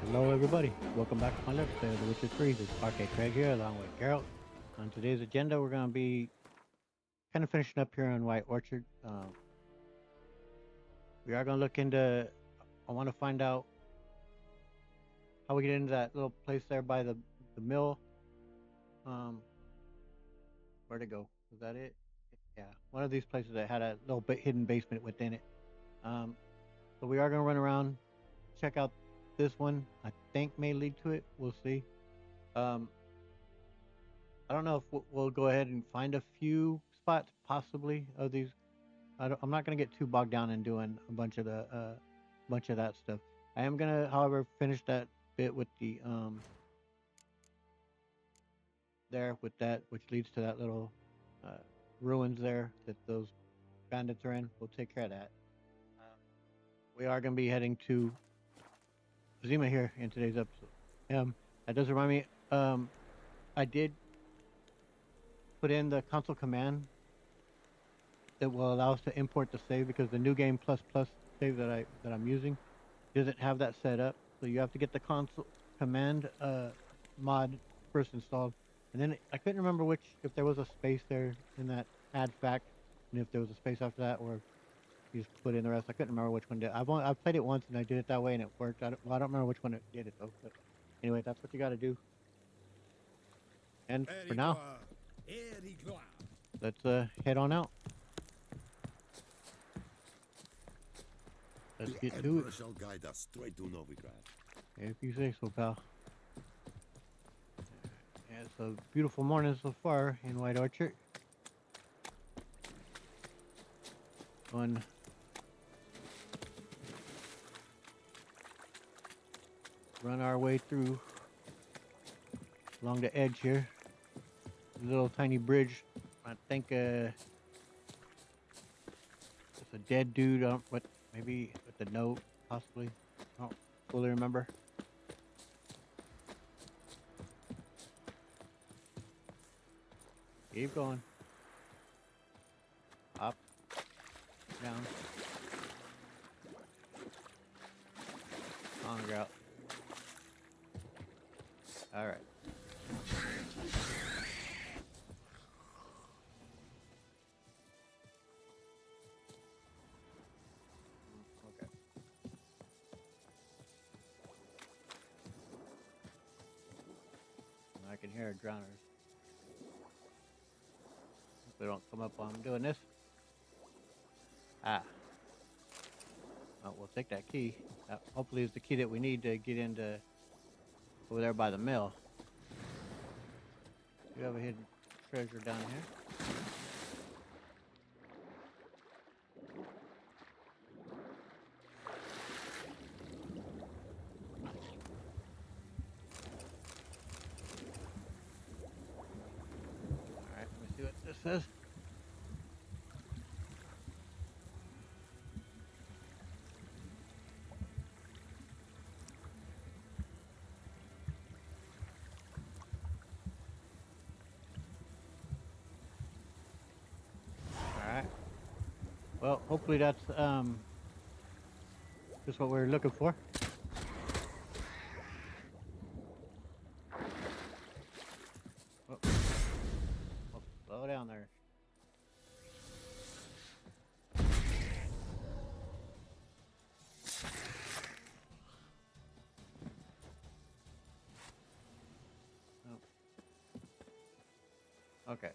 Hello, everybody. Welcome back to my Let's Play of The Witcher 3. This is Arcade Craig here, along with Geralt. On today's agenda, we're going to be kind of finishing up here on White Orchard. We are going to look into. I want to find out how we get into that little place there by the mill. Um, where'd it go? Was that it? Yeah, one of these places that had a little bit hidden basement within it. Um, so we are going to run around, check out this one. I think may lead to it. We'll see. Um, I don't know if we'll go ahead and find a few spots possibly of these. I'm not gonna get too bogged down in doing a bunch of the bunch of that stuff. I am gonna, however, finish that bit with the there with that, which leads to that little uh, ruins there that those bandits are in. We'll take care of that. We are gonna be heading to Zima here in today's episode. That does remind me. I did put in the console command that will allow us to import the save because the new game plus plus save that I'm using doesn't have that set up. So you have to get the console command mod first installed, and then I couldn't remember which if there was a space there in that add fact, and if there was a space after that, or you just put in the rest. I couldn't remember which one did. I've played it once and I did it that way and it worked. I don't remember which one it did it though. But anyway, that's what you got to do. And for now, let's head on out. Let's The get to it. Emperor shall guide us straight to Novigrad. If you say so, pal. Yeah, it's a beautiful morning so far in White Orchard. Going run our way through along the edge here. Little tiny bridge. I think it's a dead dude. What maybe with the note possibly. I don't fully remember. Keep going. Up, down. On the ground. All right. Okay. I can hear drowners. Hope they don't come up while I'm doing this. Ah. Oh, we'll take that key. Hopefully it's the key that we need to get into over there by the mill. We have a hidden treasure down here. Alright, let me see what this says. Alright. Well, hopefully that's just what we're looking for. Oh, oh, slow down there. Oh. Okay.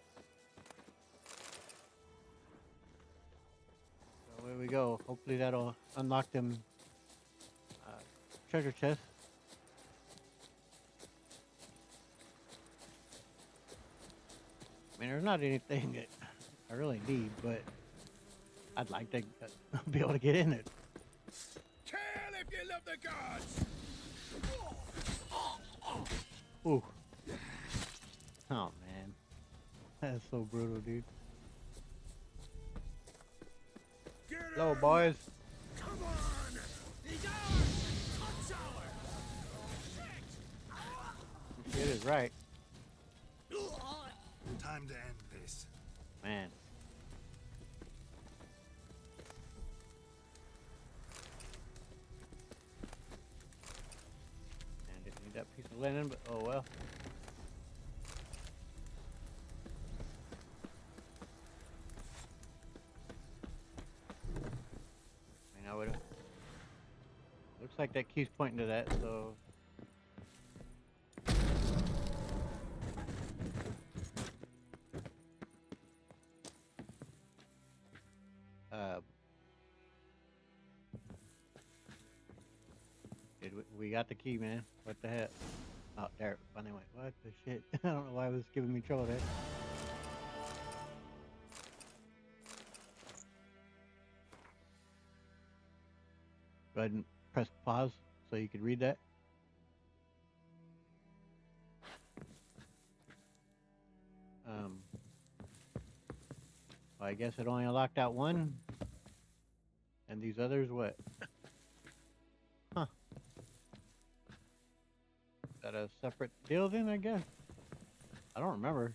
So away we go. Hopefully that'll unlock them treasure chests. I mean, there's not anything that I really need, but I'd like to be able to get in it. Kill if you love the gods! Ooh. Oh, man. That's so brutal, dude. Get Hello, in! boys. Come on! He's ours! Hot shower! It is right. Time to end this. Man. piece of linen, but oh well. I mean, I would. Looks like that key's pointing to that, so. Dude, we got the key, man. What the heck? Oh, there. Finally went. What the shit? I don't know why it was giving me trouble there. Go ahead and press pause so you could read that. Well, I guess it only unlocked out one. And these others, what? Huh. Is that a separate deal then, I guess? I don't remember.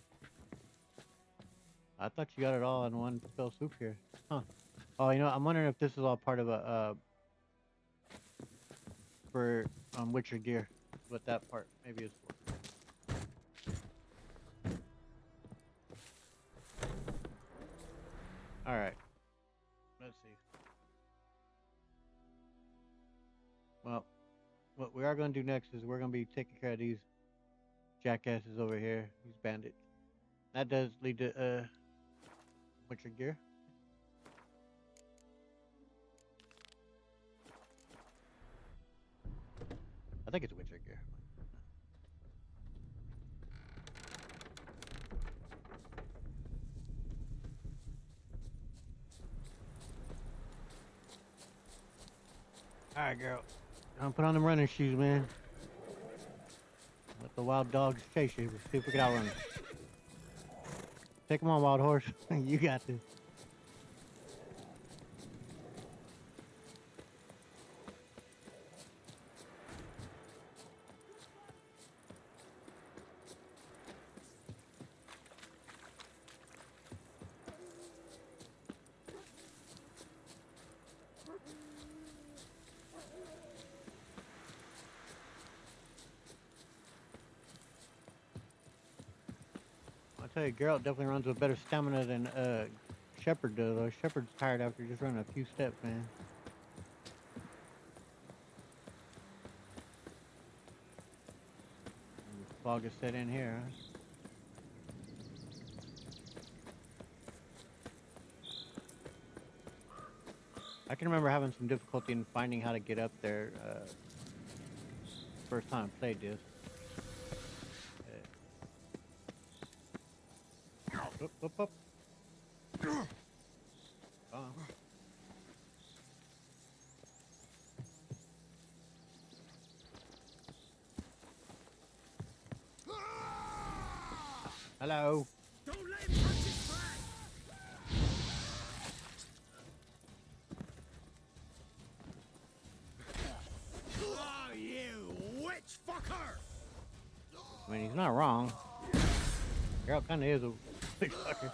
I thought you got it all in one fell swoop here. Huh. Oh, you know, I'm wondering if this is all part of a, for, Witcher gear. What that part maybe is for. Alright. Let's see. Well, what we are going to do next is we're going to be taking care of these jackasses over here. These bandits. That does lead to, Witcher gear. I think it's Witcher gear. Alright, girl. Don't put on them running shoes, man. Let the wild dogs chase you. Let's see if we can outrun them. Take them on, wild horse. You got this. I'll tell you, Geralt definitely runs with better stamina than Shepard does. Though Shepard's tired after just running a few steps, man. And the fog is set in here, huh? I can remember having some difficulty in finding how to get up there first time I played this. Up, up, up. Hello. Don't let him touch his flag! Oh, you witch fucker! I mean, he's not wrong. Geralt kind of is a big fucker.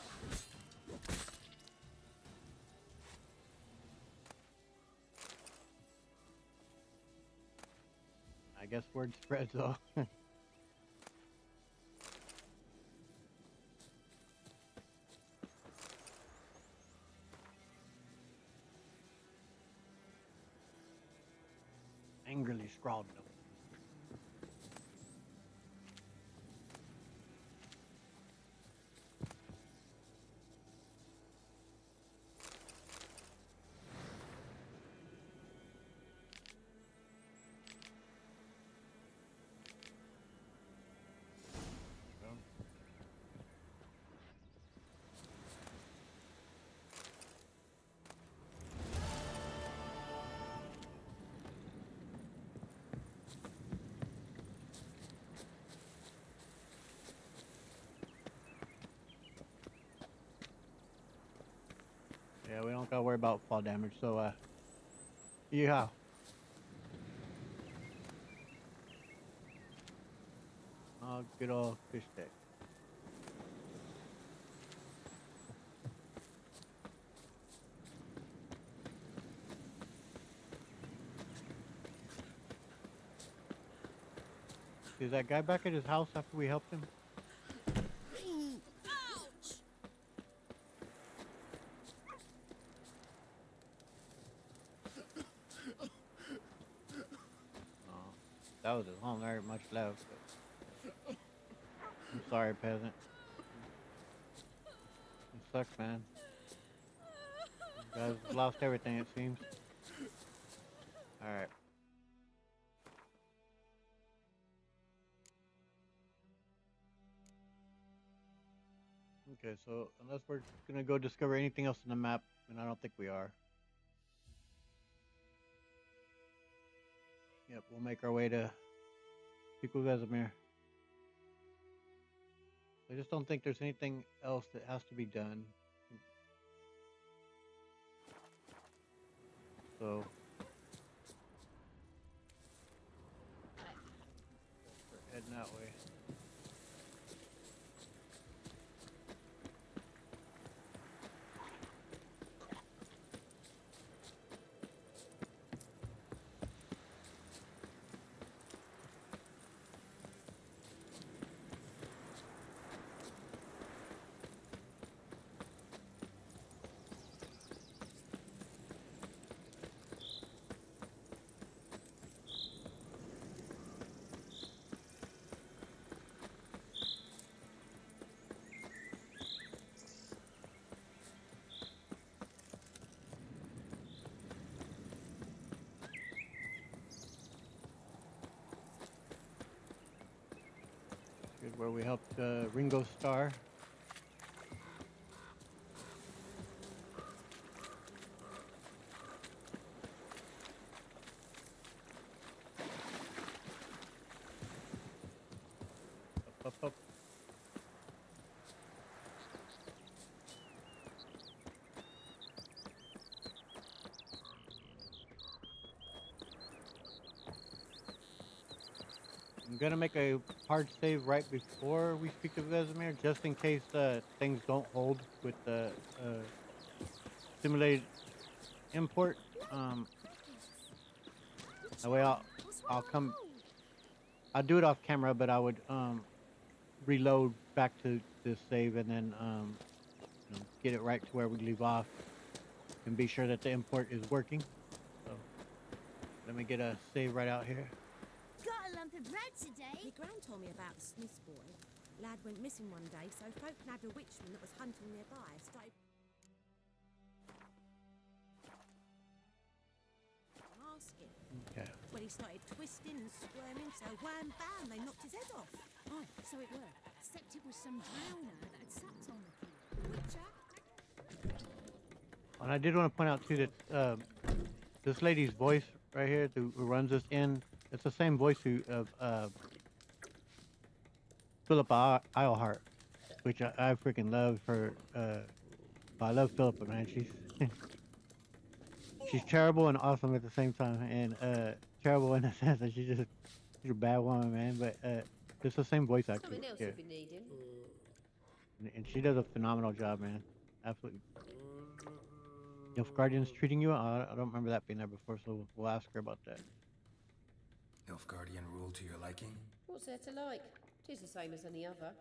I guess word spreads though. Angrily scrawled them. Yeah, we don't gotta worry about fall damage, so yeah. Oh, good old fish stick. is that guy back at his house after we helped him? Ouch! Oh, that was his home. There ain't much left. But I'm sorry, peasant. It sucks, man. You guys lost everything, it seems. Alright. Okay, so unless we're gonna go discover anything else on the map, and I don't think we are. Yep, we'll make our way to Pico Vesemir. I just don't think there's anything else that has to be done. So we're heading that way. Good, where we helped Ringo Starr. Up. I'm gonna make a hard save right before we speak to Vesemir, just in case things don't hold with the simulated import. That way I'll come. I'll do it off camera, but I would reload back to this save and then get it right to where we leave off, and be sure that the import is working. So let me get a save right out here. Got a lump of bread today. My gran told me about the Smiths boy. Lad went missing one day, so folk nabbed a witchman that was hunting nearby. Started asking. Okay. Well, he started twisting and squirming, so wham bam, they knocked his head off. Oh, so it were. Except it was some drowner that had sapped on the key. Witcher? And I did want to point out too that this lady's voice right here, who runs this inn, it's the same voice of Philippa Eilhart, which I freaking love her. I love Philippa, man. She's terrible and awesome at the same time, and terrible in the sense that she's a bad woman, man. But it's the same voice actor. Something else Yeah. you've been needing. And she does a phenomenal job, man. Absolutely. Nilfgaardian's treating you? I don't remember that being there before, so we'll ask her about that. Nilfgaardian rule to your liking? What's there to like? 'Tis the same as any other.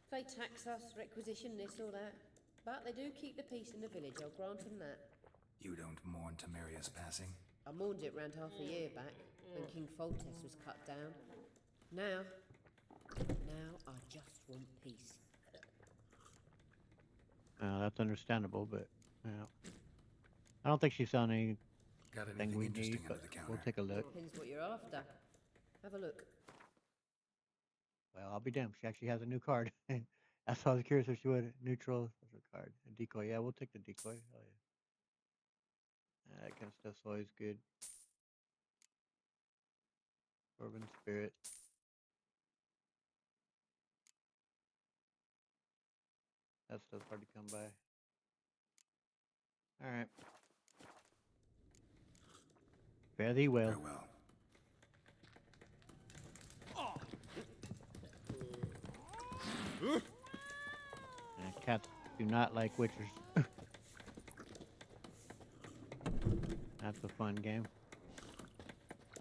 They tax us, requisition this or that. But they do keep the peace in the village, I'll grant them that. You don't mourn Temeria's passing? I mourned it round half a year back, when King Foltest was cut down. Now I just want peace. That's understandable, but I don't think she's selling anything Got anything we interesting need, under but the counter? we'll take a look. Depends what you're after. Have a look. Well, I'll be damned. She actually has a new card. That's why I was curious if she would. Neutral as a card. A decoy. Yeah, we'll take the decoy. Oh, yeah. That kind of stuff's always good. Urban Spirit. That stuff's hard to come by. Alright. Fare thee well. Farewell. Cats do not like witchers. That's a fun game.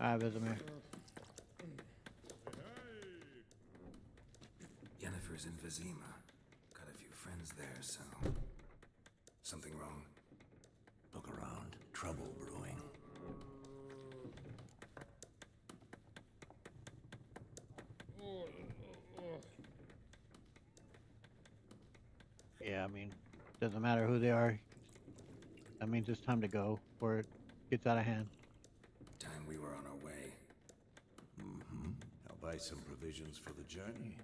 Alright, Vesemir. headquarters in Vizima. Got a few friends there, so... Something wrong? Look around. Trouble brewing. Yeah, I mean, doesn't matter who they are. That means it's time to go, or it gets out of hand. Time we were on our way. Mm-hmm. I'll buy some provisions for the journey.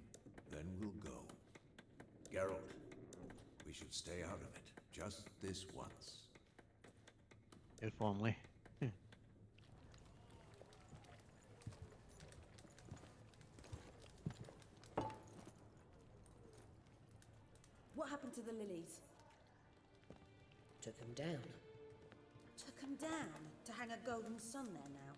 Then we'll go. Geralt, we should stay out of it. Just this once. If only. What happened to the lilies? Took them down. Took them down to hang a golden sun there now.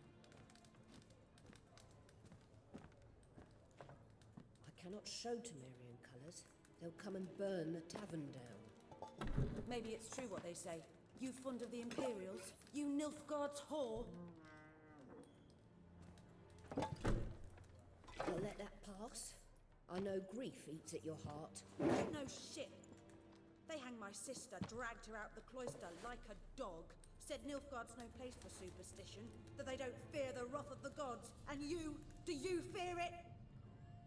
I cannot show Temerian colours. They'll come and burn the tavern down. Maybe it's true what they say. You fond of the Imperials? You Nilfgaard's whore? I'll let that pass. I know grief eats at your heart. No shit. They hanged my sister, dragged her out the cloister like a dog. Said Nilfgaard's no place for superstition, that they don't fear the wrath of the gods. And you, do you fear it?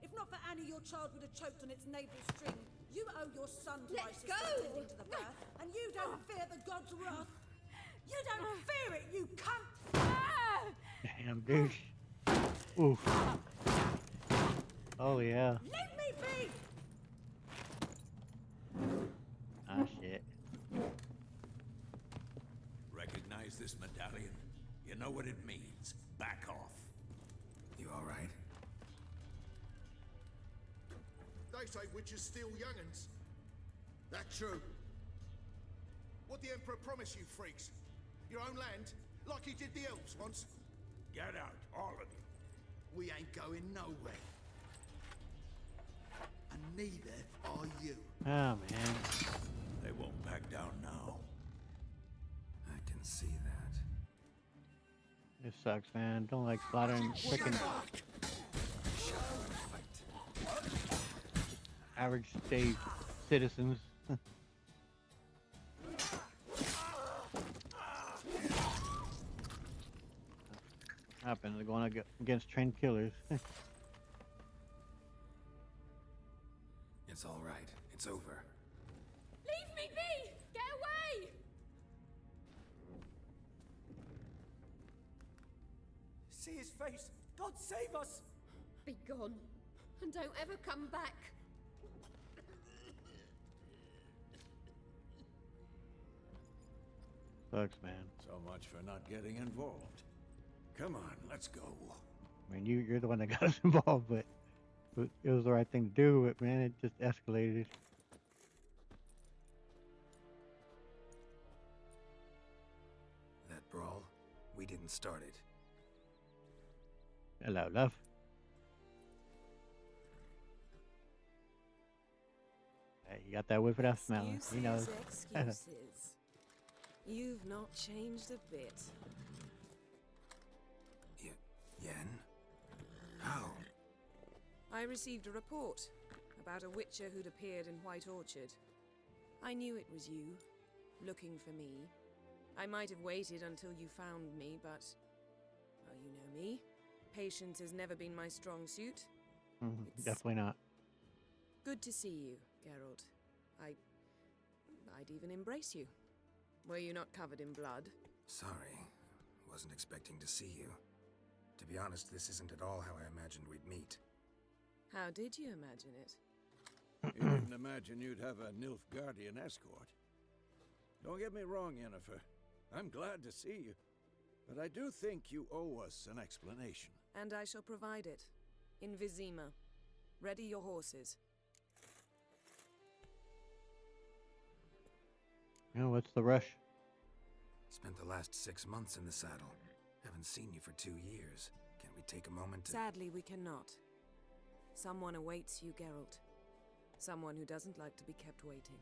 If not for Annie, your child would have choked on its navel string. You owe your son to my Let sister go! tending to the birth, and you don't fear the gods' wrath. You don't fear it, you cunt! Damn, dude. Oof. Oh, yeah. Leave me be! Ah, shit. Recognize this medallion? You know what it means. Back off. You alright? They say witches steal young'uns. That true? What the Emperor promised you freaks? Your own land? Like he did the elves once? Get out, all of you. We ain't going nowhere. And neither are you. Oh, man. They won't back down now. I can see that. This sucks, man. Don't like slaughtering freaking average day citizens. What happened? They're going against trained killers. It's alright. It's over. Leave me be! Get away! See his face! God save us! Be gone, and don't ever come back. Sucks, man. So much for not getting involved. Come on, let's go. I mean, you're the one that got us involved, but it was the right thing to do. But man, it just escalated. That brawl, we didn't start it. Hello, love. Hey, you got that whip it out smell. He knows. Excuses. You've not changed a bit. Yen? How? I received a report about a witcher who'd appeared in White Orchard. I knew it was you, looking for me. I might have waited until you found me, but... well, you know me. Patience has never been my strong suit. It's Definitely not. good to see you, Geralt. I'd even embrace you. Were you not covered in blood? Sorry. Wasn't expecting to see you. To be honest, this isn't at all how I imagined we'd meet. How did you imagine it? You didn't imagine you'd have a Nilfgaardian escort. Don't get me wrong, Yennefer. I'm glad to see you. But I do think you owe us an explanation. And I shall provide it. In Vizima. Ready your horses. You know, what's the rush? Spent the last 6 months in the saddle. Haven't seen you for 2 years. Can't we take a moment to... Sadly, we cannot. Someone awaits you, Geralt. Someone who doesn't like to be kept waiting.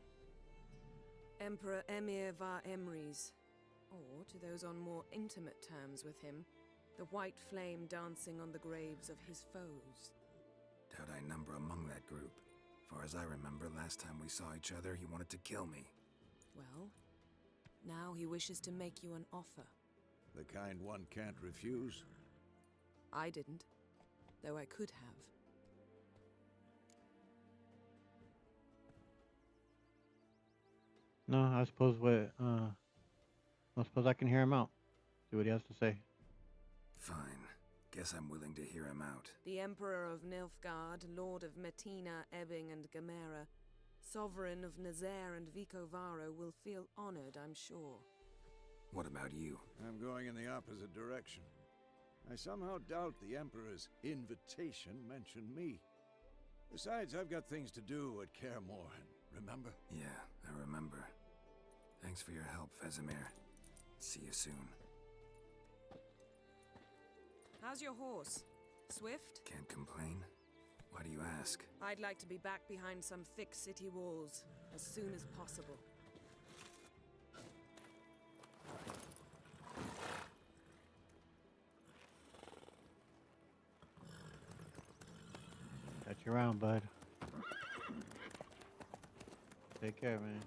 Emperor Emir var Emrys. Or, to those on more intimate terms with him, the white flame dancing on the graves of his foes. Doubt I number among that group. Far as I remember, last time we saw each other, he wanted to kill me. Well, now he wishes to make you an offer. The kind one can't refuse. I didn't, though I could have. No, I suppose I suppose I can hear him out. See what he has to say. Fine. Guess I'm willing to hear him out. The Emperor of Nilfgaard, Lord of Metina, Ebbing, and Gamera, Sovereign of Nazaire and Vicovaro will feel honored, I'm sure. What about you? I'm going in the opposite direction. I somehow doubt the Emperor's invitation mentioned me. Besides, I've got things to do at Kaer Morhen, remember? Yeah, I remember. Thanks for your help, Vesemir. See you soon. How's your horse? Swift? Can't complain. Why do you ask? I'd like to be back behind some thick city walls as soon as possible. Catch you around, bud. Take care, man.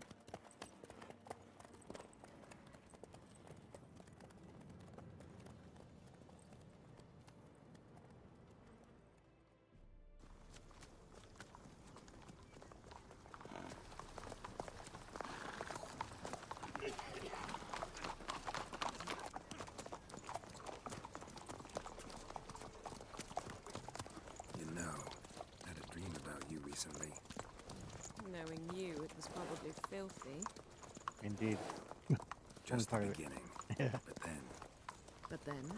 You know, I had a dream about you recently. Knowing you, it was probably filthy. Indeed. Just the part of it. beginning. Yeah. But then...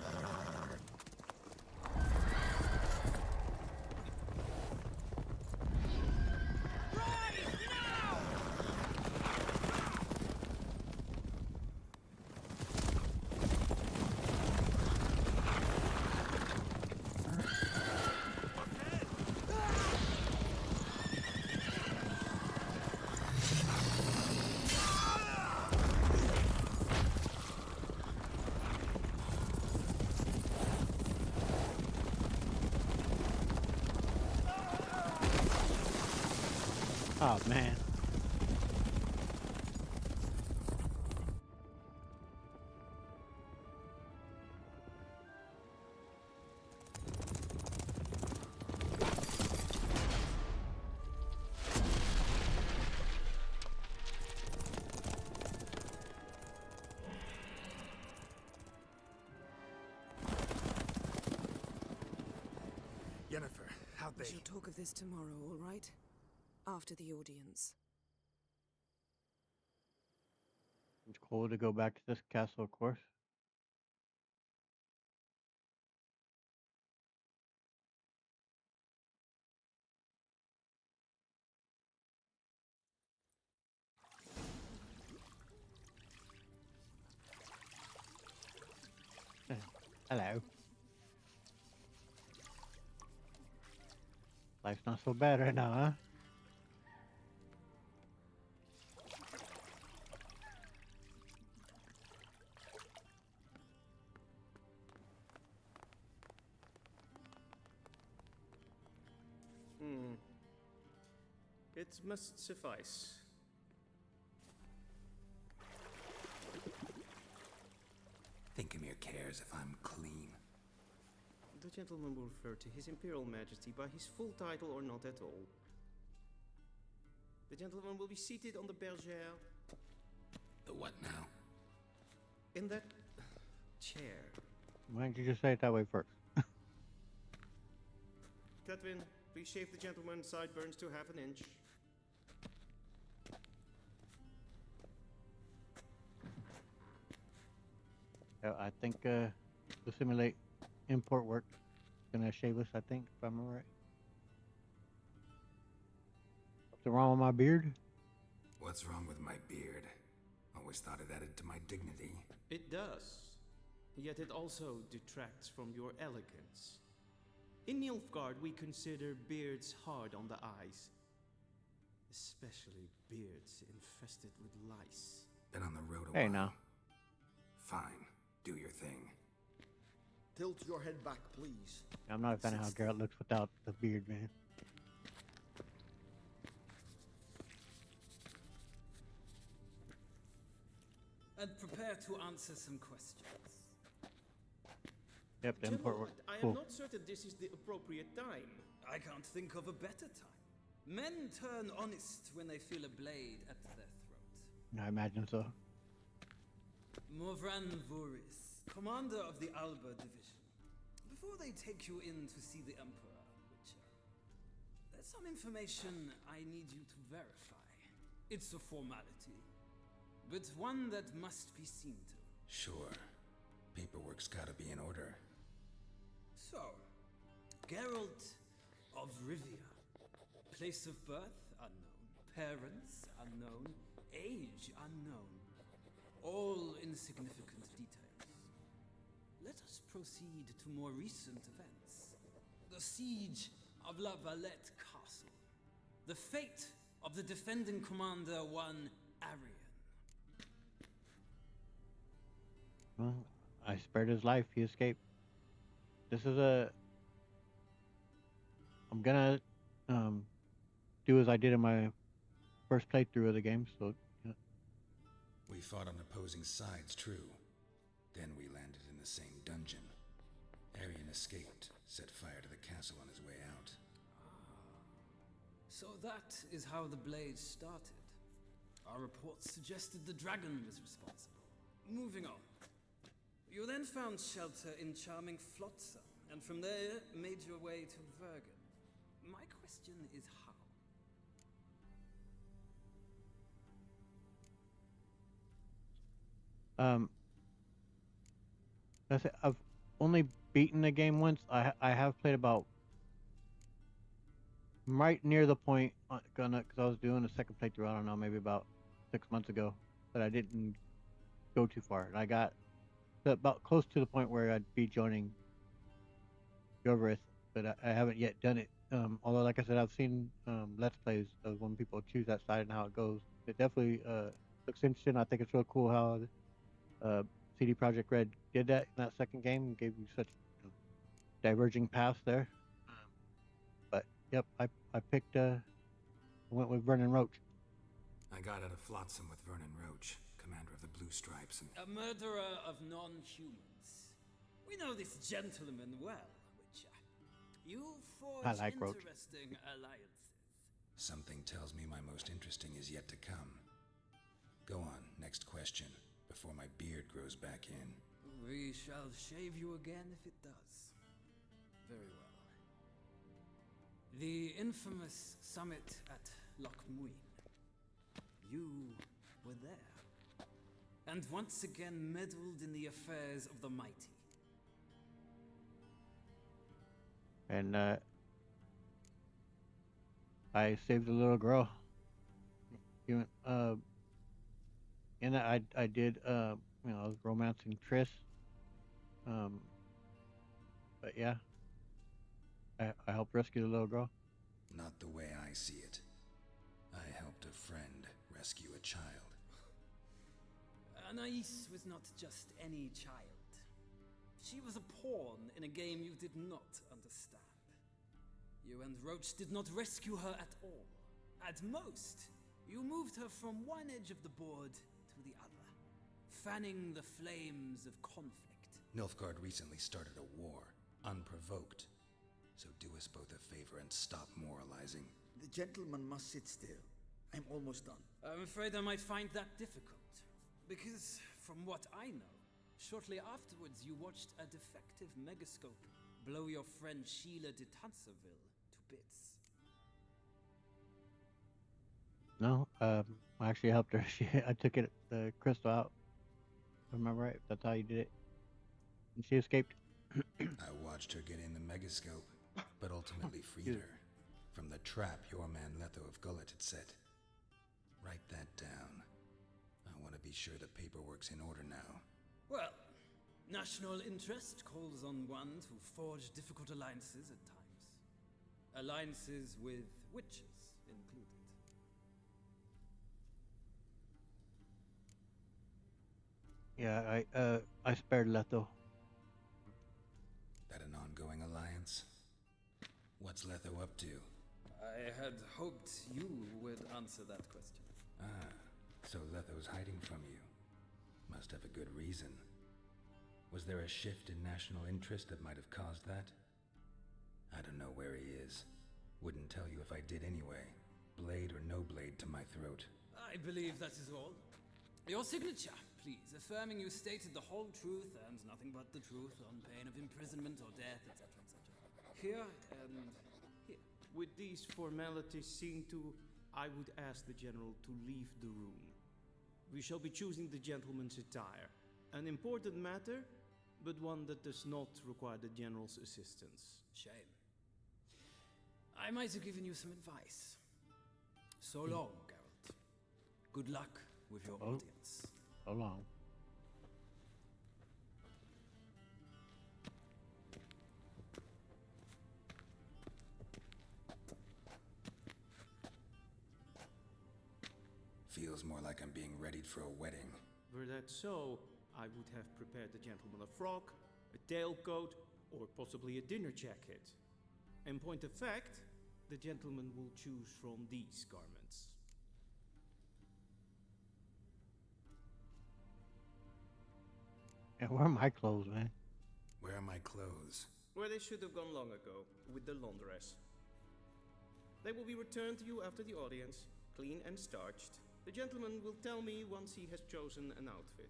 Oh, man. Yennefer, how'd We they... shall talk of this tomorrow, all right? After the audience. It's cool to go back to this castle, of course. Hello. Life's not so bad right now, huh? It must suffice. Thinkamir cares if I'm clean. The gentleman will refer to His Imperial Majesty by his full title or not at all. The gentleman will be seated on the bergère. The what now? In that chair. Why don't you just say it that way first? Catwin, please shave the gentleman's sideburns to half an inch. I think the simulate import work is gonna shave us, I think, if I'm right. What's wrong with my beard? What's wrong with my beard? Always thought it added to my dignity. It does. Yet it also detracts from your elegance. In Nilfgaard, we consider beards hard on the eyes. Especially beards infested with lice. Been on the road a Hey, while. now. Fine. Do your thing. Tilt your head back, please. I'm not a fan of how Garrett looks without the beard, man. to answer some questions. Yep, the import General, work. I am Cool. not certain this is the appropriate time. I can't think of a better time. Men turn honest when they feel a blade at their throat. I imagine so. Morvran Voris, commander of the Alba Division. Before they take you in to see the Emperor, Witcher, there's some information I need you to verify. It's a formality, but one that must be seen to. Sure. Paperwork's gotta be in order. So, Geralt of Rivia. Place of birth unknown. Parents unknown. Age unknown. All insignificant details. Let us proceed to more recent events. The siege of La Valette Castle. The fate of the defending commander, one Arian. Well, I spared his life. He escaped. This is a. I'm gonna do as I did in my first playthrough of the game. So, yeah. We fought on opposing sides, true. Then we landed in the same dungeon. Arian escaped, set fire to the castle on his way out. So that is how the Blade started. Our reports suggested the dragon was responsible. Moving on. You then found shelter in charming Flotsam, and from there made your way to Vergen. My question is how? That's it. I've only beaten the game once. I have played about right near the point because I was doing a second playthrough. I don't know, maybe about 6 months ago, but I didn't go too far. And I got about close to the point where I'd be joining Yovrith, but I haven't yet done it. Although, like I said, I've seen Let's Plays of when people choose that side and how it goes. It definitely looks interesting. I think it's real cool how CD Projekt Red did that in that second game and gave you such diverging paths there. But yep, I picked went with Vernon Roach. I got out of Flotsam with Vernon Roach, commander of the Blue Stripes, and A murderer of non-humans. We know this gentleman well, Witcher. You forged I like Roach. interesting alliances. something tells me my most interesting is yet to come. Go on, next question, before my beard grows back in. We shall shave you again if it does. Very well. The infamous summit at Loch Muin. You were there. And once again meddled in the affairs of the mighty. And I saved a little girl. Even in that I did I was romancing Triss. But yeah, I helped rescue the little girl. Not the way I see it. I helped a friend rescue a child. Anais was not just any child. She was a pawn in a game you did not understand. You and Roach did not rescue her at all. At most, you moved her from one edge of the board to the other, fanning the flames of conflict. Nilfgaard recently started a war, unprovoked. So do us both a favor and stop moralizing. The gentleman must sit still. I'm almost done. I'm afraid I might find that difficult. Because, from what I know, shortly afterwards you watched a defective megascope blow your friend Sheila de Tanserville to bits. No, I actually helped her. I took the crystal out. If I remember right? That's how you did it. And she escaped. I watched her get in the megascope, but ultimately freed her from the trap your man Letho of Gullet had set. Write that down. I want to be sure the paperwork's in order now. Well, national interest calls on one to forge difficult alliances at times. Alliances with witches included. Yeah, I spared Letho. That an ongoing alliance? What's Letho up to? I had hoped you would answer that question. Ah, so Letho's hiding from you. Must have a good reason. Was there a shift in national interest that might have caused that? I don't know where he is. Wouldn't tell you if I did anyway. Blade or no blade to my throat. I believe that is all. Your signature, please, affirming you stated the whole truth and nothing but the truth on pain of imprisonment or death, etc., etc. Here and here. With these formalities seen to, I would ask the General to leave the room. We shall be choosing the gentleman's attire. An important matter, but one that does not require the General's assistance. Shame. I might have given you some advice. So long, Geralt. Good luck with your audience. So long. Feels more like I'm being readied for a wedding. Were that so, I would have prepared the gentleman a frock, a tailcoat, or possibly a dinner jacket. In point of fact, the gentleman will choose from these garments. And where are my clothes, man? Where are my clothes? Where they should have gone long ago, with the laundress. They will be returned to you after the audience, clean and starched. The gentleman will tell me once he has chosen an outfit.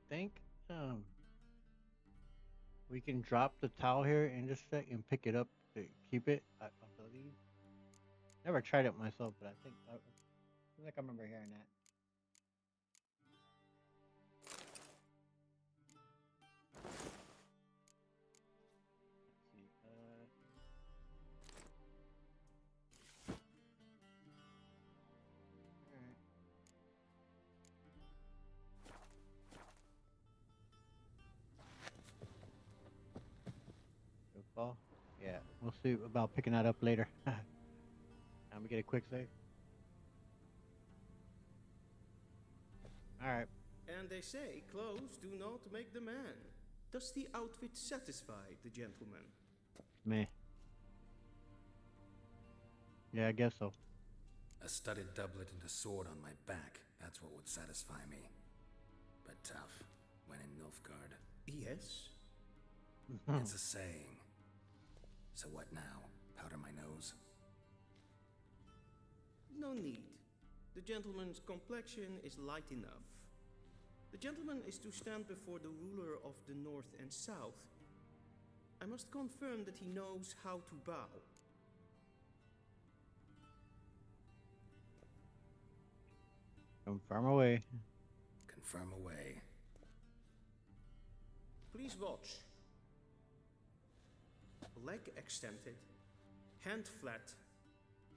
I think we can drop the towel here in just a sec and pick it up to keep it. I believe. Never tried it myself, but I think I remember hearing that. Let's see. All right. Football? Yeah, we'll see about picking that up later. Let me get a quick save. Alright. And they say clothes do not make the man. Does the outfit satisfy the gentleman? Me. Yeah, I guess so. A studded doublet and a sword on my back. That's what would satisfy me. But tough, when in Nilfgaard. Yes. It's a saying. So what now? Powder my nose? No need. The gentleman's complexion is light enough. The gentleman is to stand before the ruler of the North and South. I must confirm that he knows how to bow. Confirm away. Confirm away. Please watch. Leg extended, hand flat,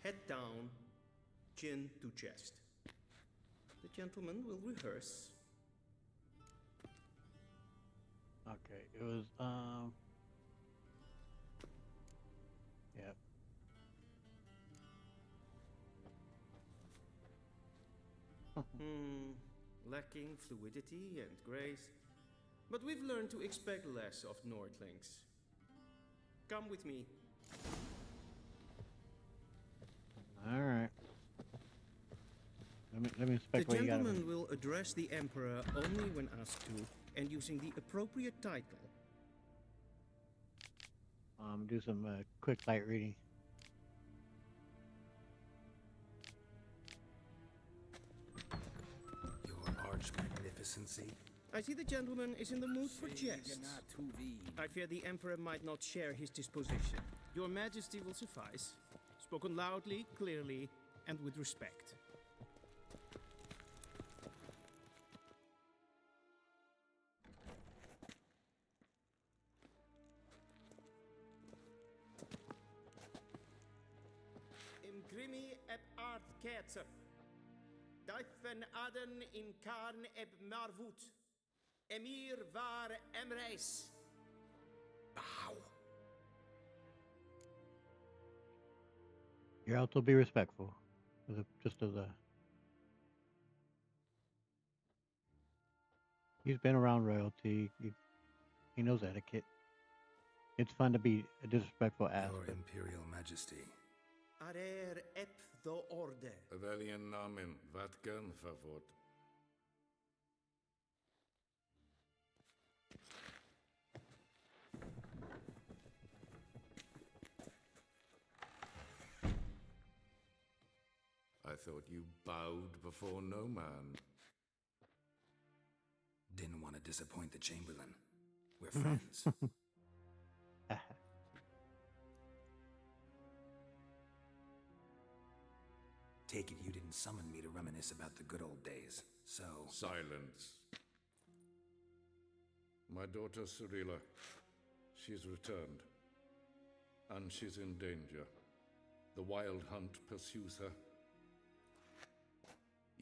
head down, chin to chest. The gentleman will rehearse. Okay, it was yep. Lacking fluidity and grace, but we've learned to expect less of Nordlings. Come with me. All right. Let me inspect The what you got. gentleman will address the Emperor only when asked to, and using the appropriate title. Do some quick light reading. Your arch magnificency. I see the gentleman is in the mood for jests. I fear the Emperor might not share his disposition. Your Majesty will suffice. Spoken loudly, clearly, and with respect. Imgrimi eb ard ketzer. Dijfen aden in karn eb marvoet. Emir var Emreis. Bow. Geralt will be respectful. Just as a. He's been around royalty. He knows etiquette. It's fun to be a disrespectful ass. Your Imperial Majesty. Arer ep the orde. Avelian namen, vatgan favor. I thought you bowed before no man. Didn't want to disappoint the Chamberlain. We're friends. Take it you didn't summon me to reminisce about the good old days, so... Silence. My daughter Cirilla, she's returned. And she's in danger. The Wild Hunt pursues her.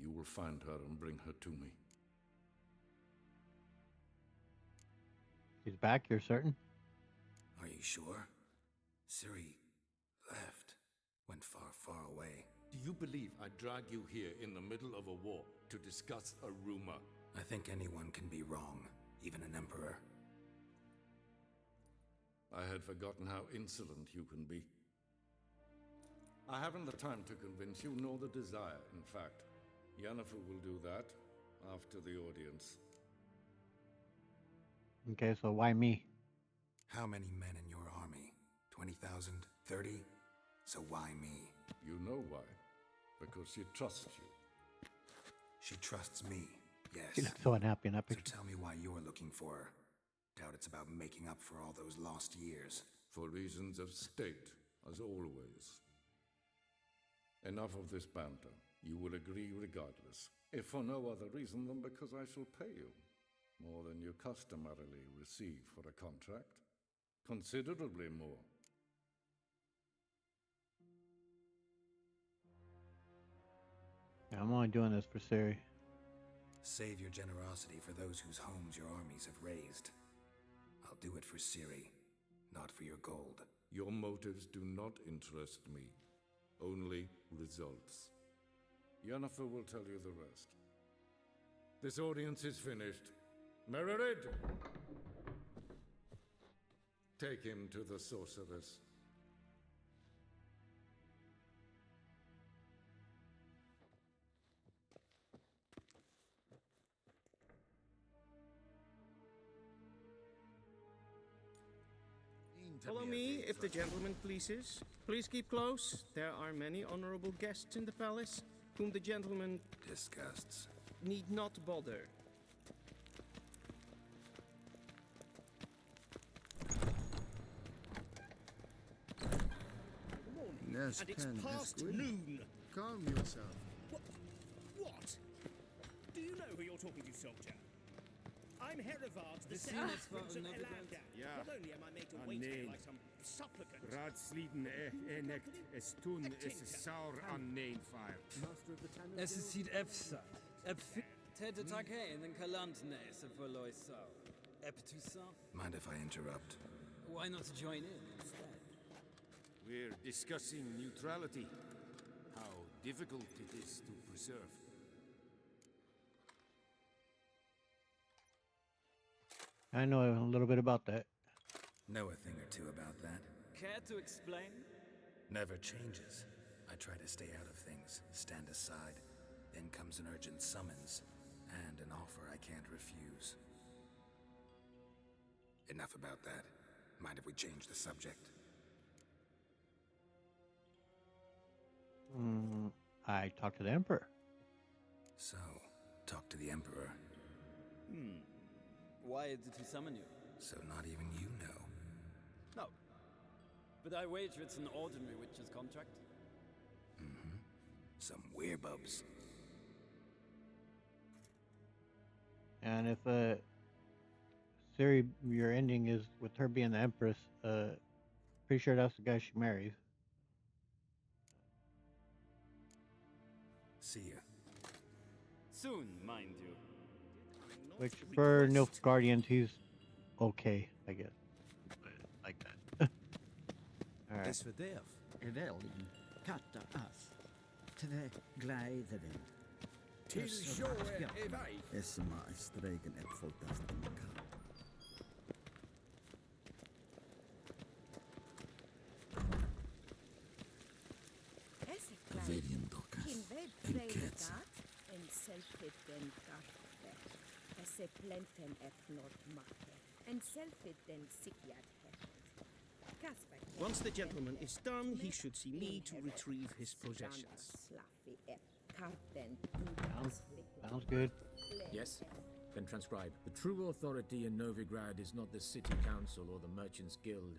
You will find her and bring her to me. He's back, you're certain? Are you sure? Ciri left. Went far, far away. Do you believe I drag you here in the middle of a war to discuss a rumor? I think anyone can be wrong, even an emperor. I had forgotten how insolent you can be. I haven't the time to convince you, nor the desire, in fact. Yennefer will do that after the audience. Okay, so why me? How many men in your army? 20,000? 30? So why me? You know why. Because she trusts you. She trusts me, yes. She looks so unhappy in that So picture. tell me why you're looking for her. Doubt it's about making up for all those lost years. For reasons of state, as always. Enough of this banter. You will agree regardless. If for no other reason than because I shall pay you. More than you customarily receive for a contract. Considerably more. Yeah, I'm only doing this for Ciri. Save your generosity for those whose homes your armies have razed. I'll do it for Ciri, not for your gold. Your motives do not interest me. Only results. Yennefer will tell you the rest. This audience is finished. Mererid! Take him to the sorceress. Follow me, if the gentleman pleases. Please keep close. There are many honorable guests in the palace, whom the gentleman Disgusts. need not bother. Yes, And it's past noon. Calm yourself. What? Do you know who you're talking to, soldier? I'm Herivard, the This second seems Prince of another Elander. Yeah. Not only am I made to wait here like some supplicant. Raadsliden enikt is toen is saur an nein fire. Es ist sied Efsa. Tete Take, then Kalantne, se verloi sau. Eptusa? Mind if I interrupt? Why not join in instead? We're discussing neutrality. How difficult it is to preserve. I know a little bit about that. Know a thing or two about that. Care to explain? Never changes. I try to stay out of things, stand aside. Then comes an urgent summons, and an offer I can't refuse. Enough about that. Mind if we change the subject? I talked to the Emperor. So, talk to the Emperor. Why did he summon you? So not even you know. No. But I wager it's an ordinary witch's contract. Some werebubs. And if Ciri, your ending is with her being the Empress, pretty sure that's the guy she marries. See ya. Soon, mind you. Which for Nilfgaardians, he's okay, I guess. Like that. Alright. verderf. Wel, katta as. Tve glädjen. Till show evai. Esma stregen ett folktastinka. Vedjen dokas. En kets. En selfie den garpe. Esse plenten et nordmake. En selfie den sikjad Kasper. Once the gentleman is done, he should see me to retrieve his possessions. Sounds good. Yes? Then transcribe. The true authority in Novigrad is not the city council or the merchants' guild,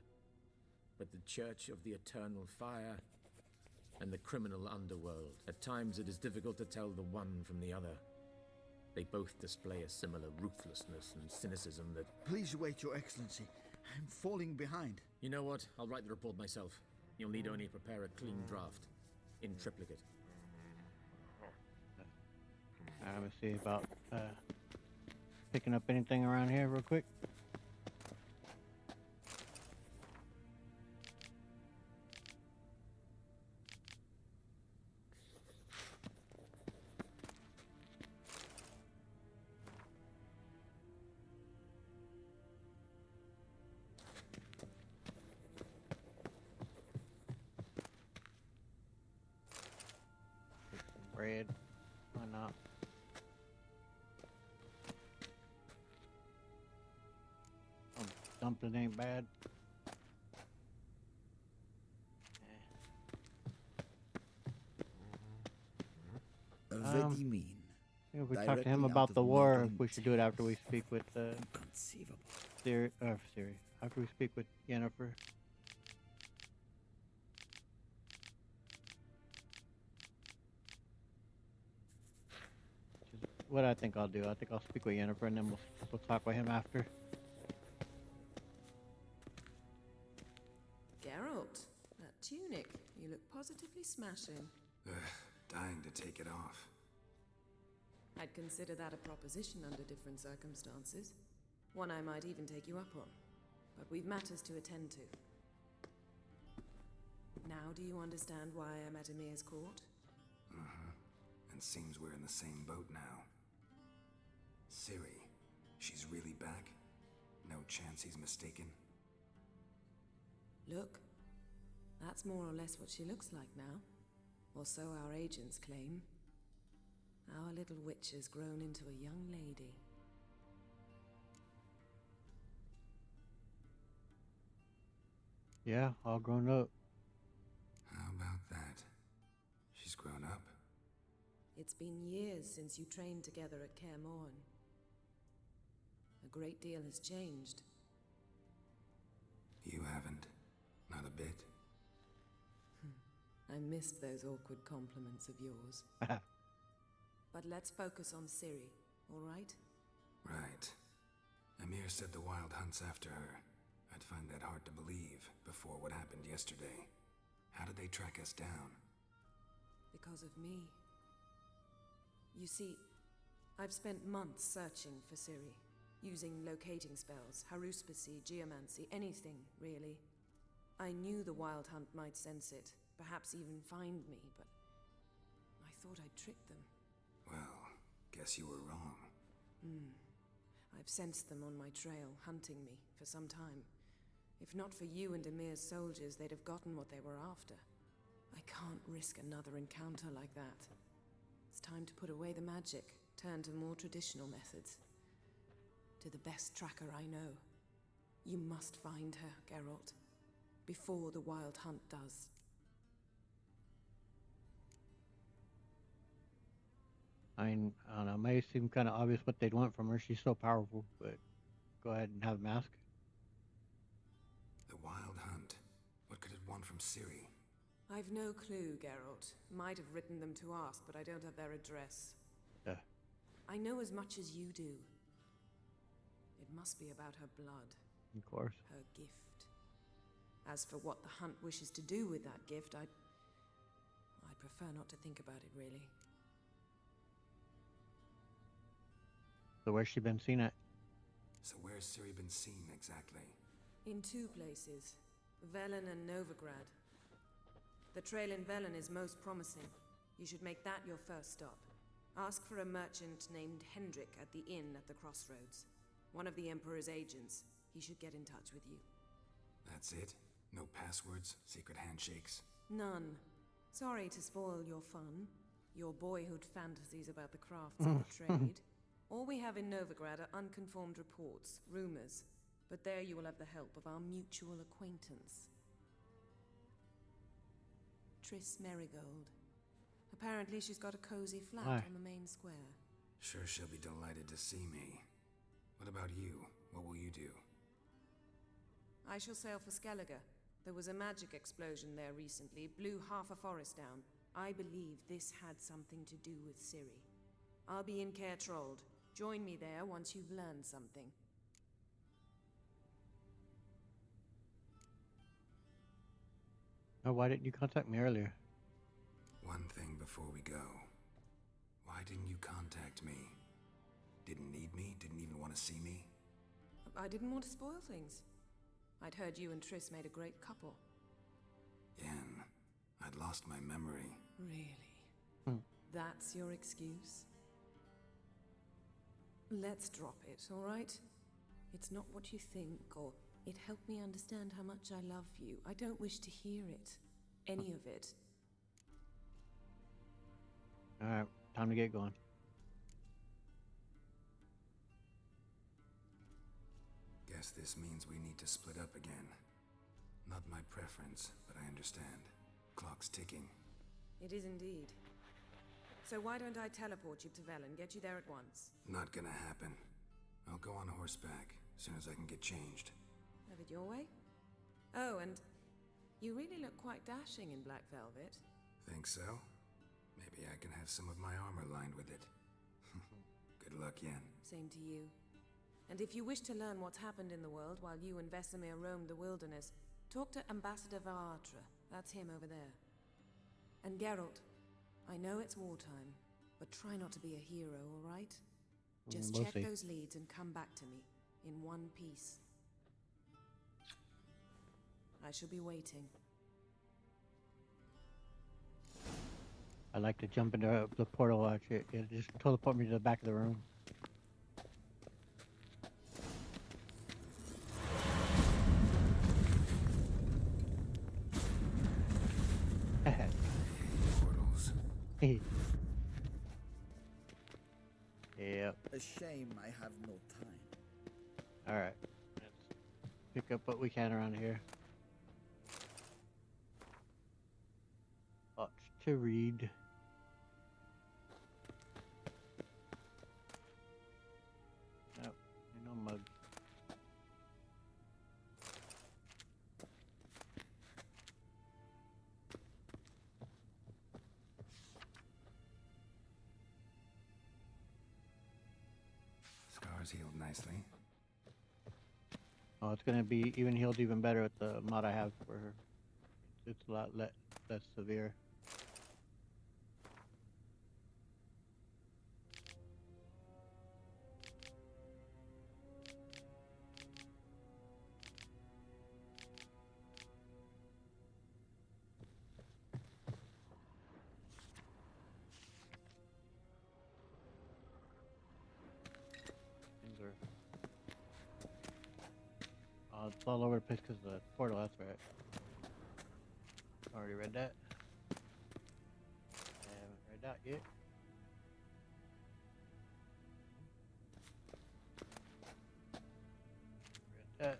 but the Church of the Eternal Fire and the criminal underworld. At times it is difficult to tell the one from the other. They both display a similar ruthlessness and cynicism that... Please wait, Your Excellency. I'm falling behind. You know what? I'll write the report myself. You'll need only prepare a clean draft. In triplicate. I'm gonna see about picking up anything around here real quick. Get some bread. Why not? Dumpling ain't bad. If we talk to him about the war, we should do it after we speak with Siri. After we speak with Yennefer. What I think I'll do, I think I'll speak with Yennefer and then we'll talk with him after. Geralt, that tunic, you look positively smashing. Dying to take it off. I'd consider that a proposition under different circumstances. One I might even take you up on. But we've matters to attend to. Now do you understand why I'm at Emir's court? And seems we're in the same boat now. Ciri, she's really back? No chance he's mistaken? Look, that's more or less what she looks like now. Or so our agents claim. Our little witch has grown into a young lady. Yeah, all grown up. How about that? She's grown up? It's been years since you trained together at Kaer Morhen. A great deal has changed. You haven't? Not a bit? I missed those awkward compliments of yours. But let's focus on Ciri, all right? Right. Emir said the Wild Hunt's after her. I'd find that hard to believe before what happened yesterday. How did they track us down? Because of me. You see, I've spent months searching for Ciri, using locating spells, haruspicy, geomancy, anything, really. I knew the Wild Hunt might sense it, perhaps even find me, but I thought I'd tricked them. Well, guess you were wrong. I've sensed them on my trail, hunting me, for some time. If not for you and Emir's soldiers, they'd have gotten what they were after. I can't risk another encounter like that. It's time to put away the magic, turn to more traditional methods. To the best tracker I know. You must find her, Geralt. Before the Wild Hunt does. I don't know, it may seem kind of obvious what they'd want from her. She's so powerful, but go ahead and have them ask. The Wild Hunt. What could it want from Ciri? I've no clue, Geralt. Might have written them to ask, but I don't have their address. I know as much as you do. It must be about her blood. Of course. Her gift. As for what the Hunt wishes to do with that gift, I'd prefer not to think about it, really. So where's she been seen at? So where's Ciri been seen, exactly? In two places. Velen and Novigrad. The trail in Velen is most promising. You should make that your first stop. Ask for a merchant named Hendrik at the inn at the crossroads. One of the Emperor's agents. He should get in touch with you. That's it? No passwords? Secret handshakes? None. Sorry to spoil your fun. Your boyhood fantasies about the crafts of the trade. All we have in Novigrad are unconfirmed reports, rumors. But there you will have the help of our mutual acquaintance. Triss Merigold. Apparently she's got a cozy flat on the main square. Sure she'll be delighted to see me. What about you? What will you do? I shall sail for Skellige. There was a magic explosion there recently, blew half a forest down. I believe this had something to do with Ciri. I'll be in Caer Trold. Join me there once you've learned something. Oh, why didn't you contact me earlier? One thing before we go. Why didn't you contact me? Didn't need me? Didn't even want to see me? I didn't want to spoil things. I'd heard you and Triss made a great couple. Yen, I'd lost my memory. Really? That's your excuse? Let's drop it, all right? It's not what you think, or it helped me understand how much I love you. I don't wish to hear it. Any of it. Alright, time to get going. Guess this means we need to split up again. Not my preference, but I understand. Clock's ticking. It is indeed. So why don't I teleport you to Velen, get you there at once? Not gonna happen. I'll go on horseback, as soon as I can get changed. Have it your way? Oh, and you really look quite dashing in black velvet. Think so? Maybe I can have some of my armor lined with it. Good luck, Yen. Same to you. And if you wish to learn what's happened in the world while you and Vesemir roamed the wilderness, talk to Ambassador Varatra. That's him over there. And Geralt, I know it's wartime, but try not to be a hero, all right? Just We'll check see. those leads and come back to me, in one piece. I shall be waiting. I like to jump into the portal watch it. It just teleport me to the back of the room. Portals. Yep. A shame I have no time. Alright. Let's pick up what we can around here. Lots to read. Nope, no mug. Scars healed nicely. Oh, it's gonna be even healed even better with the mod I have for her. It's a lot less severe. Things are... Oh, it's all over the place because of the portal, that's right. Already read that. Haven't read that yet. Read that.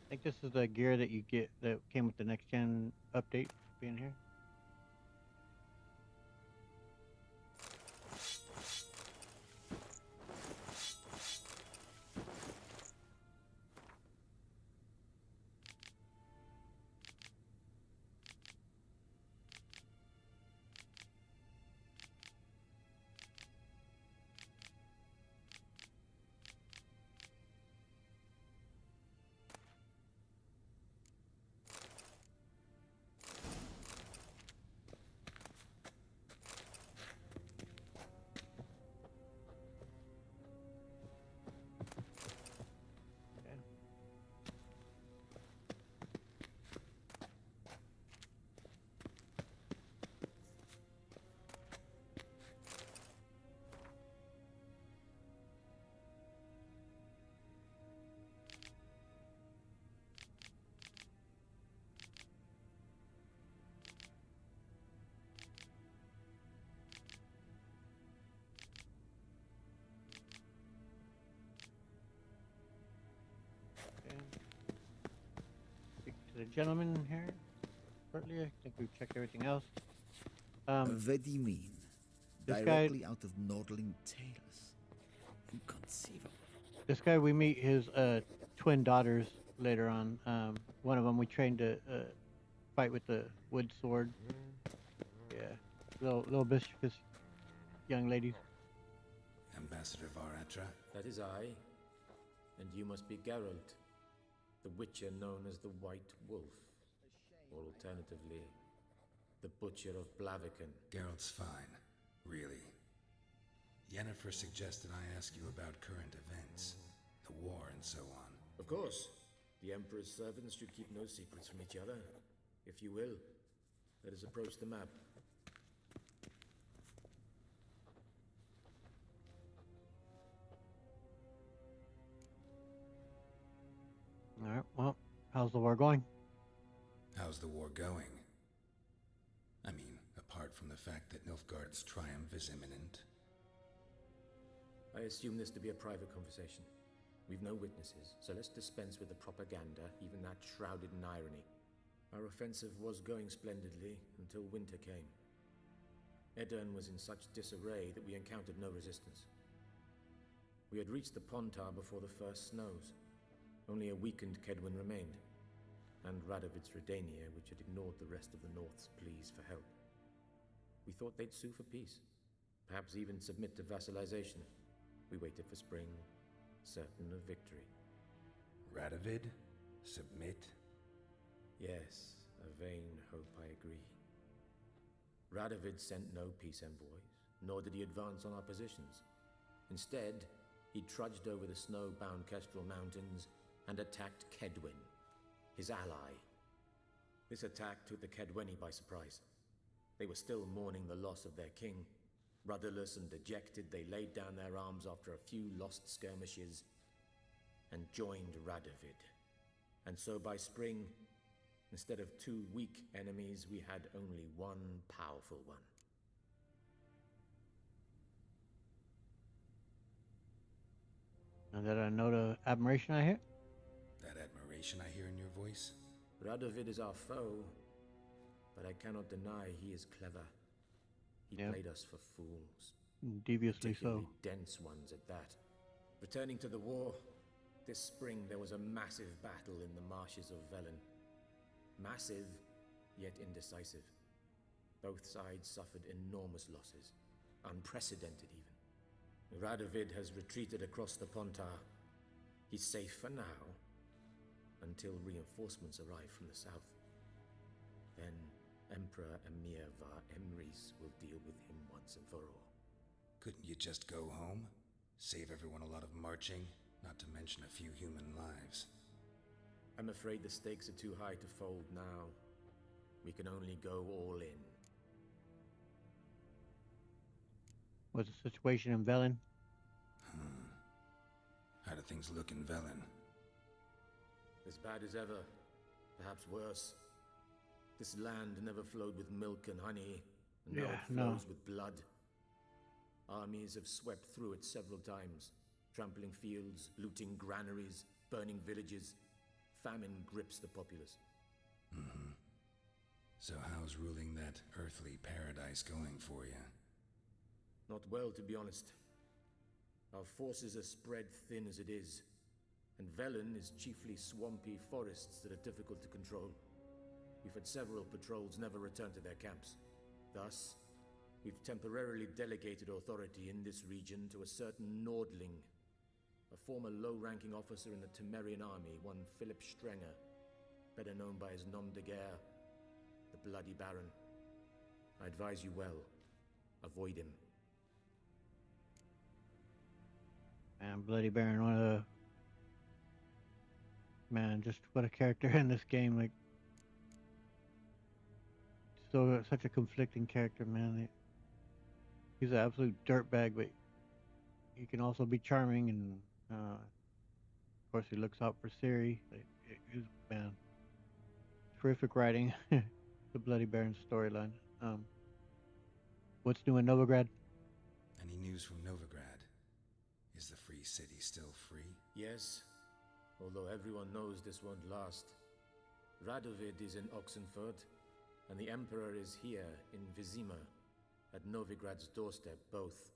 I think this is the gear that you get that came with the next gen update being here. gentleman here shortly. I think we've checked everything else. What do you mean? This guy- Directly out of Nordling Tales. Inconceivable. This guy, we meet his twin daughters later on. One of them we trained to fight with the wood sword. Yeah, little vicious young ladies. Ambassador Varatra? That is I. And you must be Geralt, the Witcher known as the White Wolf. Or alternatively, the Butcher of Blaviken. Geralt's fine. Really. Yennefer suggested I ask you about current events, the war and so on. Of course. The Emperor's servants should keep no secrets from each other. If you will, let us approach the map. Alright, well, how's the war going? How's the war going? I mean, apart from the fact that Nilfgaard's triumph is imminent. I assume this to be a private conversation. We've no witnesses, so let's dispense with the propaganda, even that shrouded in irony. Our offensive was going splendidly until winter came. Edirn was in such disarray that we encountered no resistance. We had reached the Pontar before the first snows. Only a weakened Kedwin remained, and Radovid's Redania, which had ignored the rest of the North's pleas for help. We thought they'd sue for peace, perhaps even submit to vassalization. We waited for spring, certain of victory. Radovid? Submit? Yes, a vain hope, I agree. Radovid sent no peace envoys, nor did he advance on our positions. Instead, he trudged over the snow-bound Kestrel Mountains and attacked Kedwin, his ally. This attack took the Kedweni by surprise. They were still mourning the loss of their king. Rudderless and dejected, they laid down their arms after a few lost skirmishes and joined Radovid. And so by spring, instead of two weak enemies, we had only one powerful one. And that I note of admiration I hear? That admiration I hear in your voice? Radovid is our foe, but I cannot deny he is clever. He played us for fools. Deviously so. Dense ones at that. Returning to the war, this spring there was a massive battle in the marshes of Velen. Massive, yet indecisive. Both sides suffered enormous losses, unprecedented even. Radovid has retreated across the Pontar. He's safe for now, until reinforcements arrive from the south. Then Emperor Emir var Emrys will deal with him once and for all. Couldn't you just go home? Save everyone a lot of marching, not to mention a few human lives. I'm afraid the stakes are too high to fold now. We can only go all in. What's the situation in Velen? How do things look in Velen? As bad as ever, perhaps worse. This land never flowed with milk and honey, and now it flows with blood. Armies have swept through it several times, trampling fields, looting granaries, burning villages. Famine grips the populace. So how's ruling that earthly paradise going for you? Not well, to be honest. Our forces are spread thin as it is, and Velen is chiefly swampy forests that are difficult to control. We've had several patrols never return to their camps. Thus, we've temporarily delegated authority in this region to a certain Nordling, a former low-ranking officer in the Temerian army, one Philip Strenger, better known by his nom de guerre, the Bloody Baron. I advise you well. Avoid him. Man, Bloody Baron, one of the... Man, just what a character in this game, like... So, such a conflicting character, man. He's an absolute dirtbag, but he can also be charming, and of course he looks out for Ciri. He's, man, terrific writing. The Bloody Baron storyline. What's new in Novigrad? Any news from Novigrad? Is the free city still free? Yes, although everyone knows this won't last. Radovid is in Oxenfurt, and the Emperor is here in Vizima, at Novigrad's doorstep, both.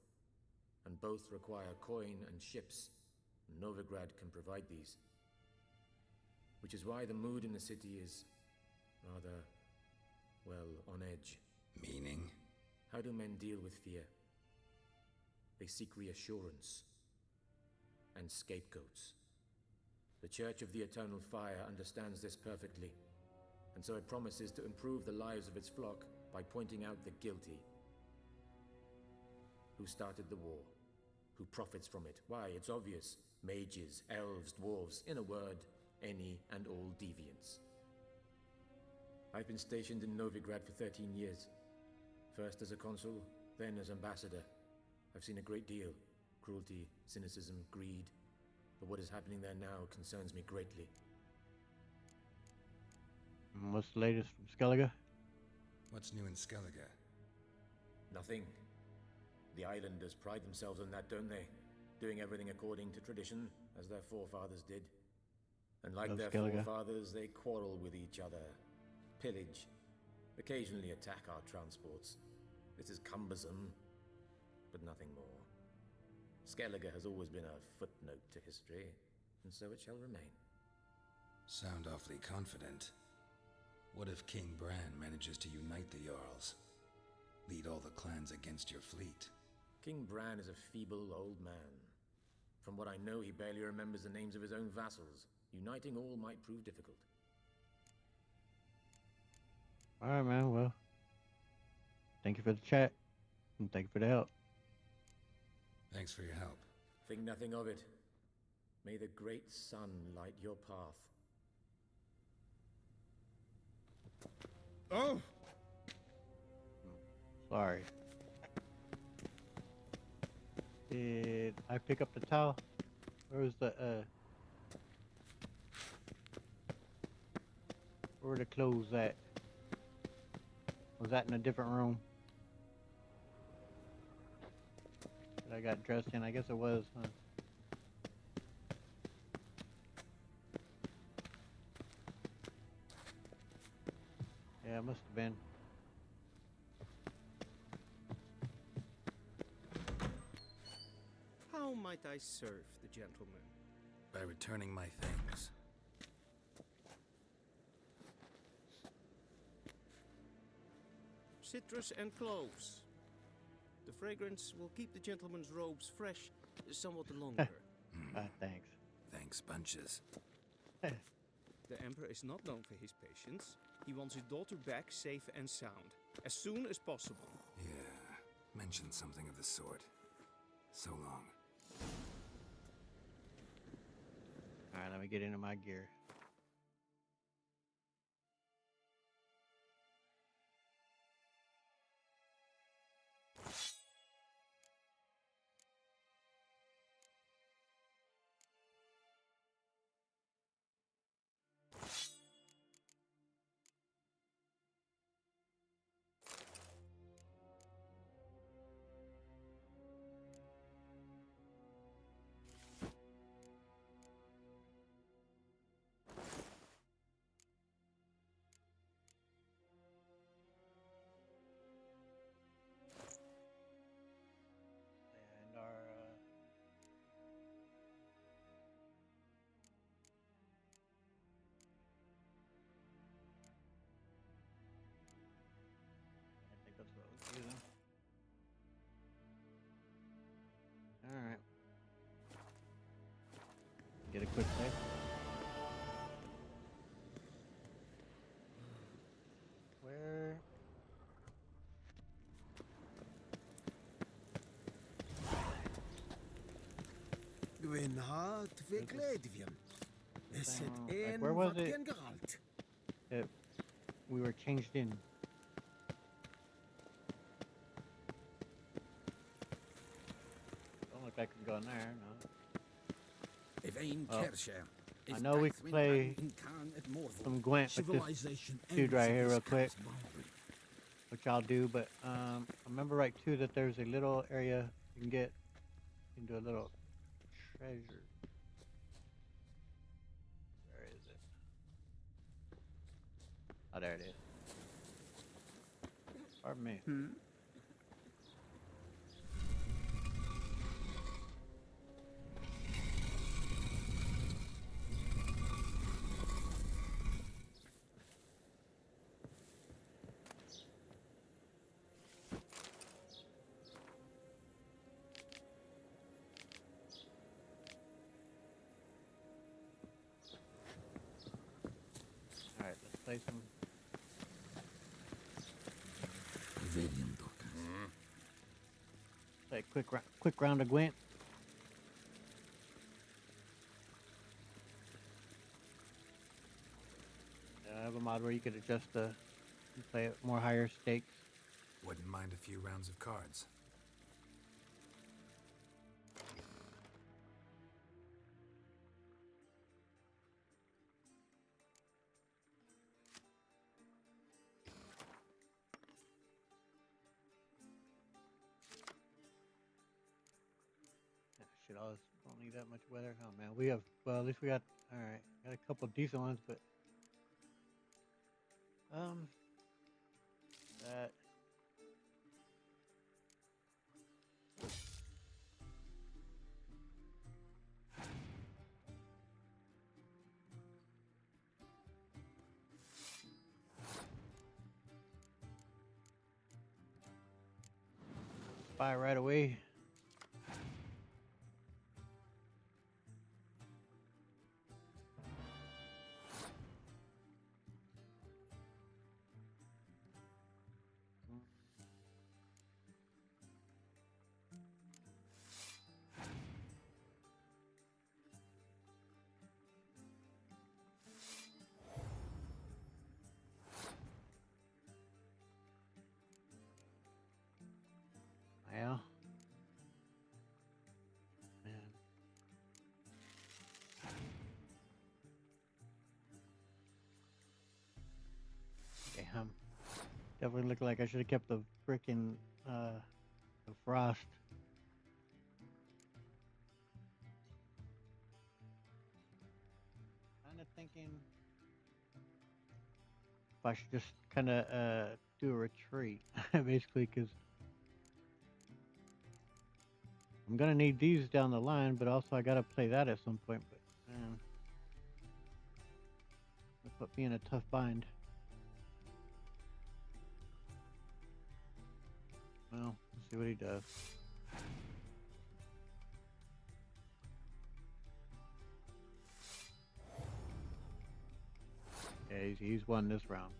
And both require coin and ships. Novigrad can provide these. Which is why the mood in the city is rather, well, on edge. Meaning? How do men deal with fear? They seek reassurance and scapegoats. The Church of the Eternal Fire understands this perfectly, and so it promises to improve the lives of its flock by pointing out the guilty. Who started the war? Who profits from it? Why, it's obvious. Mages, elves, dwarves, in a word, any and all deviants. I've been stationed in Novigrad for 13 years. First as a consul, then as ambassador. I've seen a great deal. Cruelty, cynicism, greed. But what is happening there now concerns me greatly. What's the latest from Skellige? What's new in Skellige? Nothing. The islanders pride themselves on that, don't they? Doing everything according to tradition, as their forefathers did. And like their forefathers, they quarrel with each other, pillage, occasionally attack our transports. This is cumbersome, but nothing more. Skellige has always been a footnote to history, and so it shall remain. Sound awfully confident. What if King Bran manages to unite the Jarls? Lead all the clans against your fleet? King Bran is a feeble old man. From what I know, he barely remembers the names of his own vassals. Uniting all might prove difficult. Alright, man, well. Thank you for the chat. And thank you for the help. Thanks for your help. Think nothing of it. May the great sun light your path. Oh! Sorry. Did I pick up the towel? Where was the, where were the clothes at? Was that in a different room? That I got dressed in? I guess it was, huh? Yeah, it must have been. How might I serve the gentleman? By returning my things. Citrus and cloves. The fragrance will keep the gentleman's robes fresh somewhat longer. Thanks. Thanks, bunches. The Emperor is not known for his patience. He wants his daughter back safe and sound, as soon as possible. Yeah, mentioned something of the sort. So long. Alright, let me get into my gear. And our I think that's what I was using. Alright. Get a quick save. Where? Gwynhard Vigledvium. Is it Like, in where was it? Geralt? That we were changed in. Don't look like I can go in there, no. Evain Oh. Kersher. I know we can play some Gwent with this dude right here real quick, which I'll do, but I remember right too that there's a little area you can get into a little treasure. Where is it? Oh, there it is. Pardon me. All right, let's play some. Play a quick round of Gwent. I have a mod where you could adjust the play at more higher stakes. Wouldn't mind a few rounds of cards. Shit, I don't need that much weather. Oh man, we have. Well, at least we got. All right, got a couple decent ones, but that. Buy right away. Yeah. Man. Damn. Definitely looked like I should have kept the frickin' the frost. Kinda thinking if I should just kinda do a retreat, basically, because I'm gonna need these down the line, but also I gotta play that at some point. But man, that put me in a tough bind. Well, let's see what he does. Yeah, he's won this round.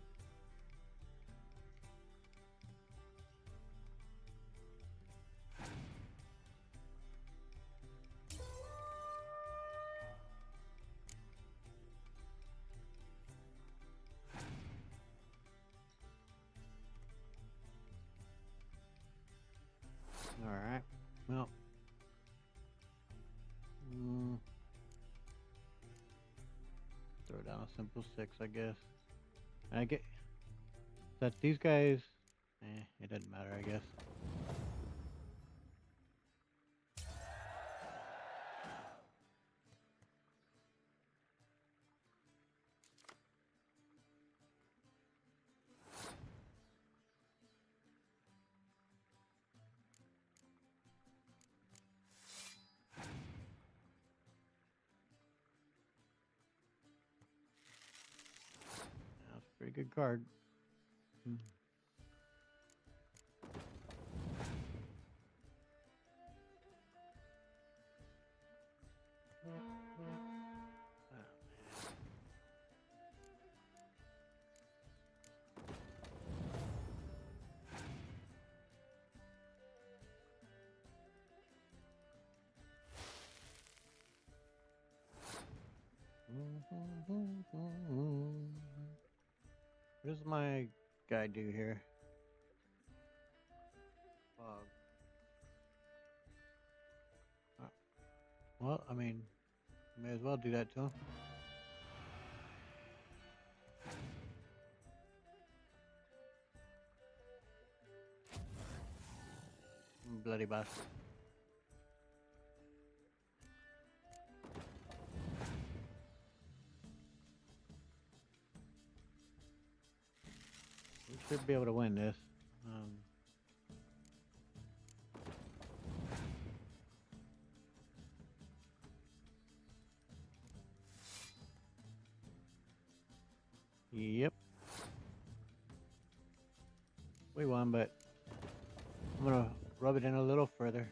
All right. Well. Throw down a simple 6, I guess. And I get that these guys. It doesn't matter, I guess. That's a pretty good card. What does my guy do here? Well, I mean, may as well do that to him. Bloody bastard. should be able to win this. Yep. We won, but I'm gonna rub it in a little further.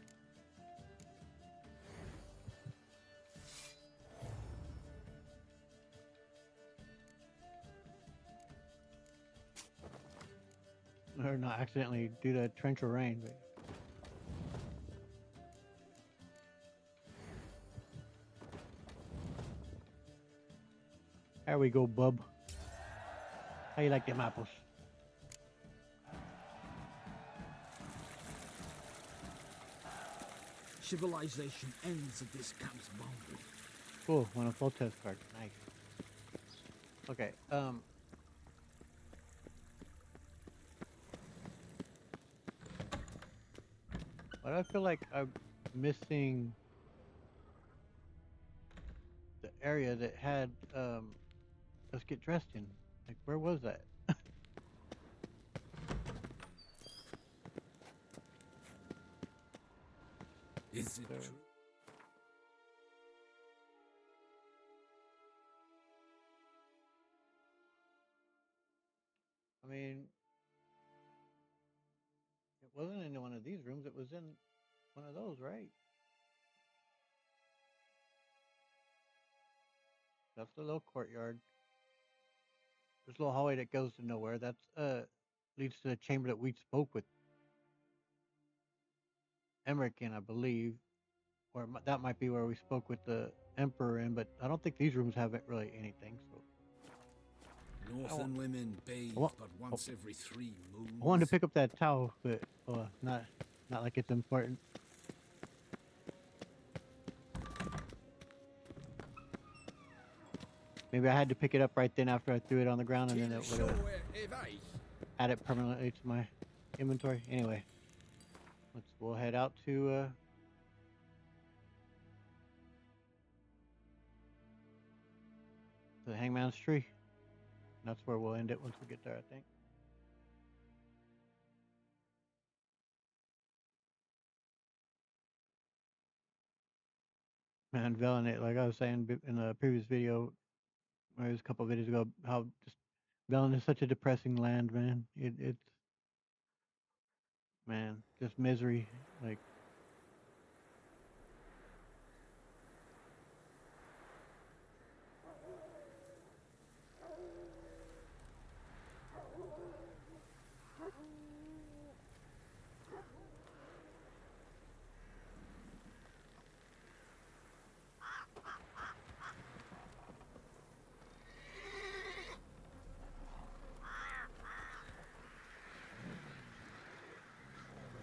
Or not accidentally do the torrential rain, but there we go, bub. How you like them apples? Civilization ends at this camp's boundary. Cool, want a full test card. Nice. Okay, but I feel like I'm missing the area that had us get dressed in. Like, where was that? Is it true? I mean, it wasn't in one of these rooms. It was in one of those, right? That's the little courtyard. There's a little hallway that goes to nowhere. That's leads to the chamber that we spoke with Emmerich in, I believe, or that might be where we spoke with the Emperor in. But I don't think these rooms have really anything. So Northern women bathe but once every 3 moons. I wanted to pick up that towel, but not like it's important. Maybe I had to pick it up right then after I threw it on the ground, and then it would have added permanently to my inventory. Anyway, we'll head out to the Hangman's Tree. That's where we'll end it once we get there, I think. Man, Velen, it, like I was saying in the previous video, or it was a couple of videos ago, how just Velen is such a depressing land, man. It's man, just misery. Like,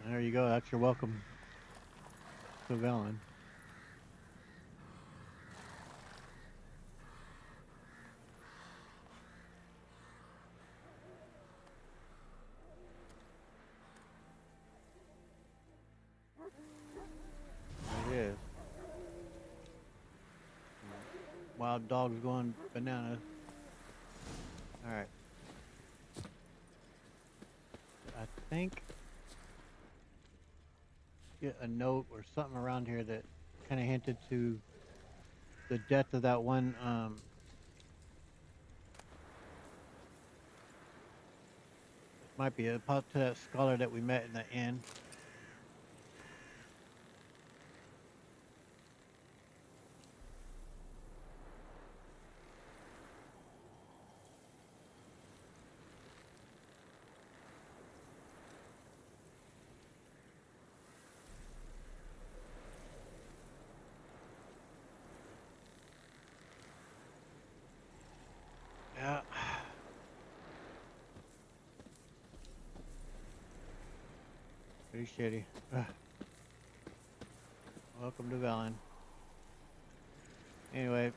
there you go. That's your welcome to Velen. It is. Wild dogs going bananas. All right. I think get a note or something around here that kind of hinted to the death of that one might be about to that scholar that we met in the inn. Yeah. Pretty shitty. Ugh. Welcome to Velen. Anyway,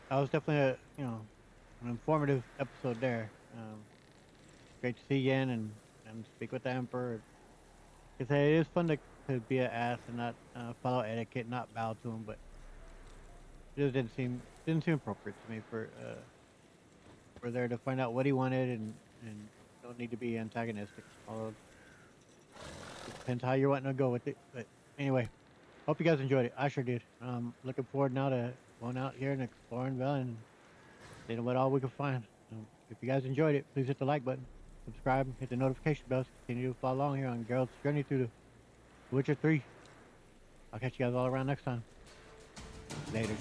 that was definitely an informative episode there. Great to see you again and speak with the Emperor. Like I say, it is fun to be an ass and not follow etiquette, not bow to him, but it just didn't seem appropriate to me for we're there to find out what he wanted and Don't need to be antagonistic. Although it depends how you're wanting to go with it. But anyway, hope you guys enjoyed it. I sure did. Looking forward now to going out here and exploring Vale and seeing what all we can find. If you guys enjoyed it, please hit the like button, subscribe, hit the notification bells. Continue to follow along here on Geralt's journey through The Witcher 3. I'll catch you guys all around next time. Later.